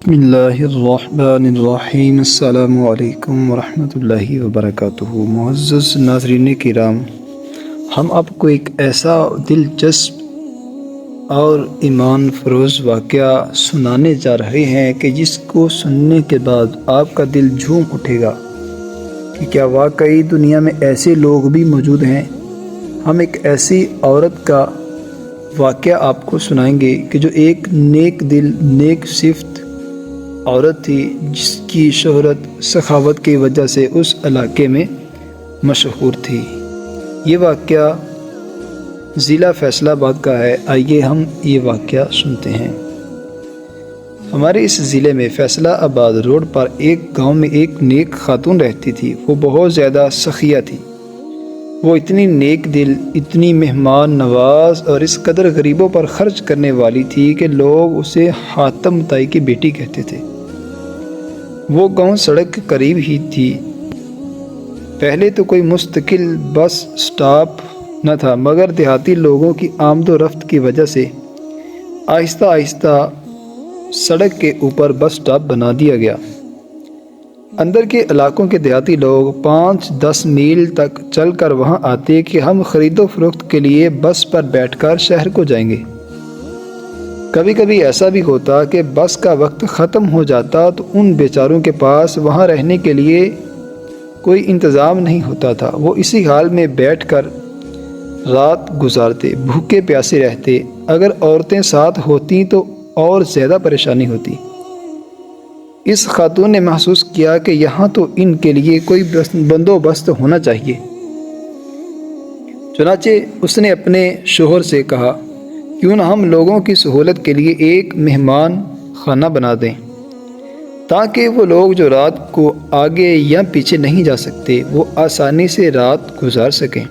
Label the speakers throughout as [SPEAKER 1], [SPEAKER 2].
[SPEAKER 1] بسم اللہ الرحمن الرحیم۔ السلام علیکم ورحمۃ اللہ وبرکاتہ۔ معزز ناظرین کرام، ہم آپ کو ایک ایسا دلچسپ اور ایمان فروز واقعہ سنانے جا رہے ہیں کہ جس کو سننے کے بعد آپ کا دل جھوم اٹھے گا کہ کیا واقعی دنیا میں ایسے لوگ بھی موجود ہیں۔ ہم ایک ایسی عورت کا واقعہ آپ کو سنائیں گے کہ جو ایک نیک دل، نیک صفت عورت تھی، جس کی شہرت سخاوت کی وجہ سے اس علاقے میں مشہور تھی۔ یہ واقعہ ضلع فیصل آباد کا ہے۔ آئیے ہم یہ واقعہ سنتے ہیں۔ ہمارے اس ضلع میں فیصل آباد روڈ پر ایک گاؤں میں ایک نیک خاتون رہتی تھی۔ وہ بہت زیادہ سخیہ تھی۔ وہ اتنی نیک دل، اتنی مہمان نواز اور اس قدر غریبوں پر خرچ کرنے والی تھی کہ لوگ اسے حاتم تائی کی بیٹی کہتے تھے۔ وہ گاؤں سڑک کے قریب ہی تھی۔ پہلے تو کوئی مستقل بس سٹاپ نہ تھا، مگر دیہاتی لوگوں کی آمد و رفت کی وجہ سے آہستہ آہستہ سڑک کے اوپر بس سٹاپ بنا دیا گیا۔ اندر کے علاقوں کے دیہاتی لوگ 5-10 میل تک چل کر وہاں آتے کہ ہم خرید و فروخت کے لیے بس پر بیٹھ کر شہر کو جائیں گے۔ کبھی کبھی ایسا بھی ہوتا کہ بس کا وقت ختم ہو جاتا تو ان بیچاروں کے پاس وہاں رہنے کے لیے کوئی انتظام نہیں ہوتا تھا۔ وہ اسی حال میں بیٹھ کر رات گزارتے، بھوکے پیاسے رہتے۔ اگر عورتیں ساتھ ہوتیں تو اور زیادہ پریشانی ہوتی۔ اس خاتون نے محسوس کیا کہ یہاں تو ان کے لیے کوئی بندوبست ہونا چاہیے۔ چنانچہ اس نے اپنے شوہر سے کہا، کیوں نہ ہم لوگوں کی سہولت کے لیے ایک مہمان خانہ بنا دیں، تاکہ وہ لوگ جو رات کو آگے یا پیچھے نہیں جا سکتے وہ آسانی سے رات گزار سکیں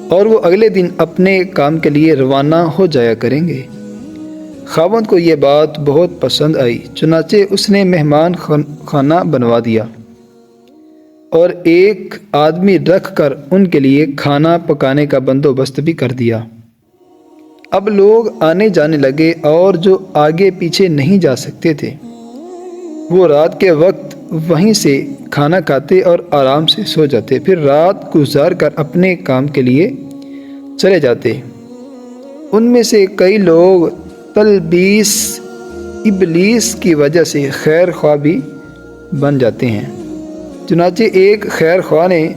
[SPEAKER 1] اور وہ اگلے دن اپنے کام کے لیے روانہ ہو جایا کریں گے۔ خاوند کو یہ بات بہت پسند آئی، چنانچہ اس نے مہمان خانہ بنوا دیا اور ایک آدمی رکھ کر ان کے لیے کھانا پکانے کا بندوبست بھی کر دیا۔ اب لوگ آنے جانے لگے اور جو آگے پیچھے نہیں جا سکتے تھے وہ رات کے وقت وہیں سے کھانا کھاتے اور آرام سے سو جاتے، پھر رات گزار کر اپنے کام کے لیے چلے جاتے۔ ان میں سے کئی لوگ تلبیس ابلیس کی وجہ سے خیر خواہ بھی بن جاتے ہیں۔ چنانچہ ایک خیر خواہ نے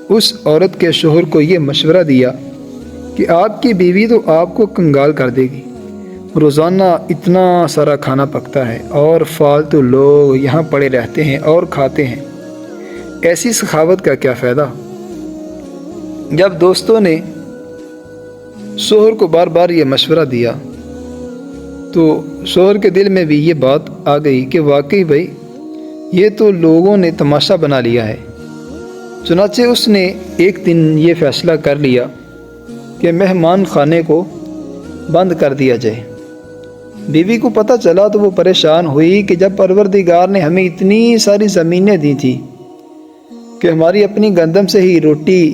[SPEAKER 1] اس عورت کے شوہر کو یہ مشورہ دیا کہ آپ کی بیوی تو آپ کو کنگال کر دے گی، روزانہ اتنا سارا کھانا پکتا ہے اور فالتو لوگ یہاں پڑے رہتے ہیں اور کھاتے ہیں، ایسی سخاوت کا کیا فائدہ؟ جب دوستوں نے شوہر کو بار بار یہ مشورہ دیا تو شوہر کے دل میں بھی یہ بات آ گئی کہ واقعی بھائی یہ تو لوگوں نے تماشا بنا لیا ہے۔ چنانچہ اس نے ایک دن یہ فیصلہ کر لیا کہ مہمان خانے کو بند کر دیا جائے۔ بیوی کو پتہ چلا تو وہ پریشان ہوئی کہ جب پروردگار نے ہمیں اتنی ساری زمینیں دی تھی کہ ہماری اپنی گندم سے ہی روٹی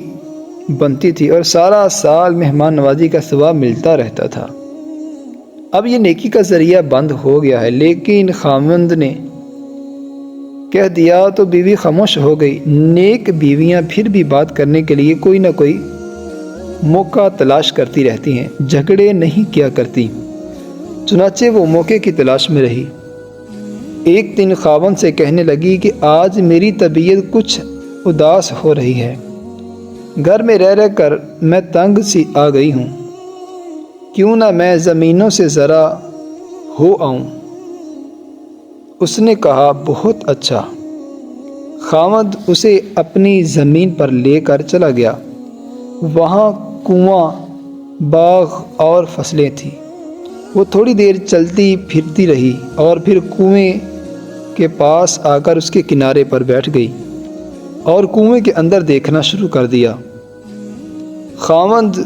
[SPEAKER 1] بنتی تھی اور سارا سال مہمان نوازی کا ثواب ملتا رہتا تھا، اب یہ نیکی کا ذریعہ بند ہو گیا ہے۔ لیکن خاوند نے کہہ دیا تو بیوی خاموش ہو گئی۔ نیک بیویاں پھر بھی بات کرنے کے لیے کوئی نہ کوئی موقع تلاش کرتی رہتی ہیں، جھگڑے نہیں کیا کرتی۔ چنانچہ وہ موقع کی تلاش میں رہی۔ ایک دن خاوند سے کہنے لگی کہ آج میری طبیعت کچھ اداس ہو رہی ہے، گھر میں رہ رہ کر میں تنگ سی آ گئی ہوں، کیوں نہ میں زمینوں سے ذرا ہو آؤں؟ اس نے کہا بہت اچھا۔ خاوند اسے اپنی زمین پر لے کر چلا گیا۔ وہاں کنواں، باغ اور فصلیں تھیں۔ وہ تھوڑی دیر چلتی پھرتی رہی اور پھر کنویں کے پاس آ کر اس کے کنارے پر بیٹھ گئی اور کنویں کے اندر دیکھنا شروع کر دیا۔ خاوند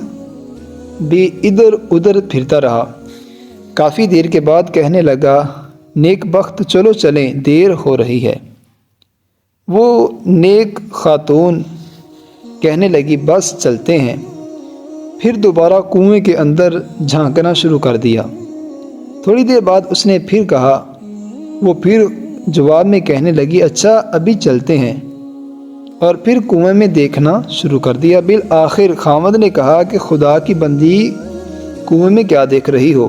[SPEAKER 1] بھی ادھر ادھر پھرتا رہا۔ کافی دیر کے بعد کہنے لگا، نیک بخت چلو چلیں، دیر ہو رہی ہے۔ وہ نیک خاتون کہنے لگی بس چلتے ہیں۔ پھر دوبارہ کنویں کے اندر جھانکنا شروع کر دیا۔ تھوڑی دیر بعد اس نے پھر کہا، وہ پھر جواب میں کہنے لگی اچھا ابھی چلتے ہیں، اور پھر کنویں میں دیکھنا شروع کر دیا۔ بالآخر خامد نے کہا کہ خدا کی بندی کنویں میں کیا دیکھ رہی ہو؟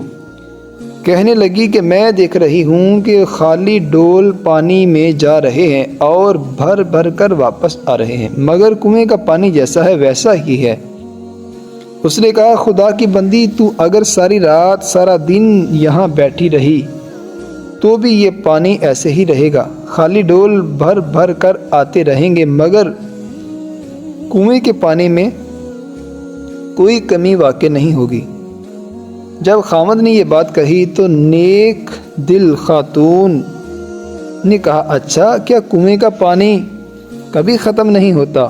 [SPEAKER 1] کہنے لگی کہ میں دیکھ رہی ہوں کہ خالی ڈول پانی میں جا رہے ہیں اور بھر بھر کر واپس آ رہے ہیں، مگر کنویں کا پانی جیسا ہے ویسا ہی ہے۔ اس نے کہا خدا کی بندی تو اگر ساری رات سارا دن یہاں بیٹھی رہی تو بھی یہ پانی ایسے ہی رہے گا، خالی ڈول بھر بھر کر آتے رہیں گے، مگر کنویں کے پانی میں کوئی کمی واقع نہیں ہوگی۔ جب خامد نے یہ بات کہی تو نیک دل خاتون نے کہا اچھا کیا کنویں کا پانی کبھی ختم نہیں ہوتا؟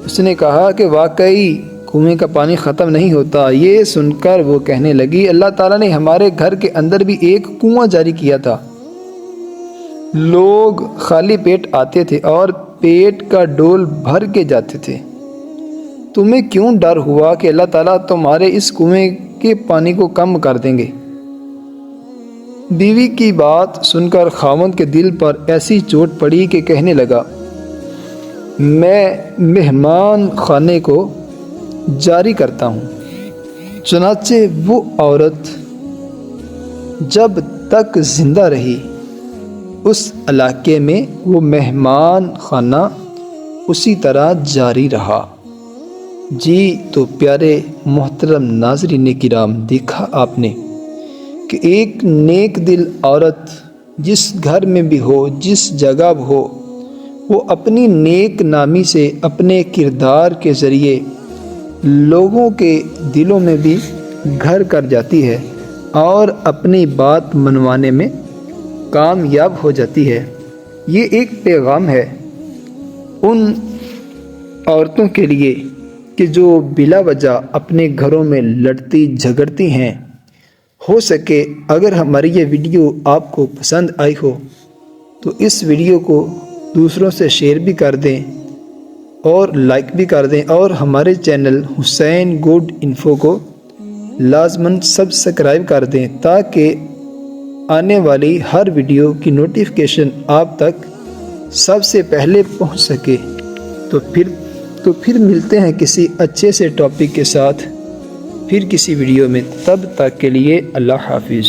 [SPEAKER 1] اس نے کہا کہ واقعی کنویں کا پانی ختم نہیں ہوتا۔ یہ سن کر وہ کہنے لگی اللہ تعالیٰ نے ہمارے گھر کے اندر بھی ایک کنواں جاری کیا تھا، لوگ خالی پیٹ آتے تھے اور پیٹ کا ڈول بھر کے جاتے تھے، تمہیں کیوں ڈر ہوا کہ اللہ تعالیٰ تمہارے اس کنویں کے پانی کو کم کر دیں گے؟ بیوی کی بات سن کر خاوند کے دل پر ایسی چوٹ پڑی کہ کہنے لگا میں مہمان خانے کو جاری کرتا ہوں۔ چنانچہ وہ عورت جب تک زندہ رہی اس علاقے میں وہ مہمان خانہ اسی طرح جاری رہا۔ جی تو پیارے محترم ناظرین کرام، دیکھا آپ نے کہ ایک نیک دل عورت جس گھر میں بھی ہو، جس جگہ ہو، وہ اپنی نیک نامی سے اپنے کردار کے ذریعے لوگوں کے دلوں میں بھی گھر کر جاتی ہے اور اپنی بات منوانے میں کامیاب ہو جاتی ہے۔ یہ ایک پیغام ہے ان عورتوں کے لیے کہ جو بلا وجہ اپنے گھروں میں لڑتی جھگڑتی ہیں۔ ہو سکے اگر ہماری یہ ویڈیو آپ کو پسند آئی ہو تو اس ویڈیو کو دوسروں سے شیئر بھی کر دیں اور لائک بھی کر دیں، اور ہمارے چینل حسین گوڈ انفو کو لازماً سبسکرائب کر دیں تاکہ آنے والی ہر ویڈیو کی نوٹیفیکیشن آپ تک سب سے پہلے پہنچ سکے۔ تو پھر ملتے ہیں کسی اچھے سے ٹاپک کے ساتھ پھر کسی ویڈیو میں، تب تک کے لیے اللہ حافظ۔